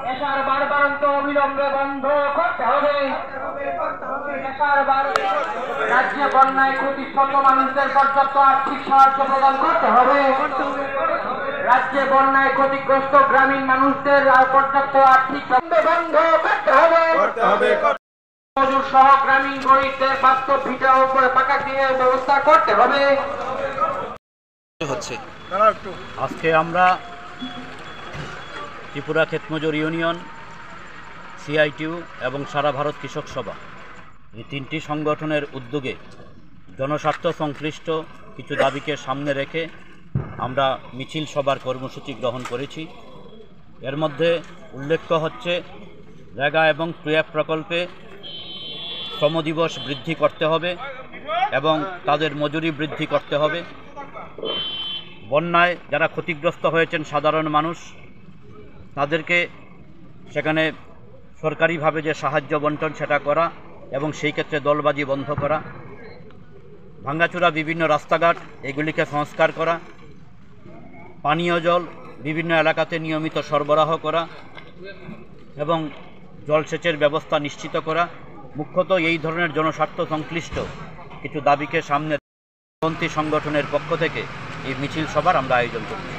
নেশার বারবারন্ত অবিলম্বে বন্ধ করতে হবে। রাজ্যে বন্যায় ক্ষতিগ্রস্ত মানুষদের পর্যাপ্ত আর্থিক সাহায্য প্রদান করতে হবে। রাজ্যে বন্যায় ক্ষতিগ্রস্ত গ্রামীণ মানুষদের পর্যাপ্ত আর্থিক বন্ধ করতে হবে। মজুর সহ গ্রামীণ গরিবদের বাস্তব ভিটা উপরে পাকা দিয়ে ব্যবস্থা করতে হবে। আজকে আমরা ত্রিপুরা ক্ষেতমজুর ইউনিয়ন, সিআইটিইউ এবং সারা ভারত কৃষক সভা এই তিনটি সংগঠনের উদ্যোগে জনস্বার্থ সংশ্লিষ্ট কিছু দাবিকে সামনে রেখে আমরা মিছিল সভার কর্মসূচি গ্রহণ করেছি। এর মধ্যে উল্লেখ্য হচ্ছে রেগা এবং টুয়েপ প্রকল্পে শ্রম দিবস বৃদ্ধি করতে হবে এবং তাদের মজুরি বৃদ্ধি করতে হবে। বন্যায় যারা ক্ষতিগ্রস্ত হয়েছেন সাধারণ মানুষ, তাদেরকে সেখানে সরকারিভাবে যে সাহায্য বন্টন সেটা করা এবং সেই ক্ষেত্রে দলবাজি বন্ধ করা, ভাঙ্গাচুরা বিভিন্ন রাস্তাঘাট এগুলিকে সংস্কার করা, পানীয় জল বিভিন্ন এলাকাতে নিয়মিত সরবরাহ করা এবং জলসেচের ব্যবস্থা নিশ্চিত করা, মুখ্যত এই ধরনের জনস্বার্থ সংশ্লিষ্ট কিছু দাবিকে সামনে পন্থী সংগঠনের পক্ষ থেকে এই মিছিল সভার আমরা আয়োজন করছি।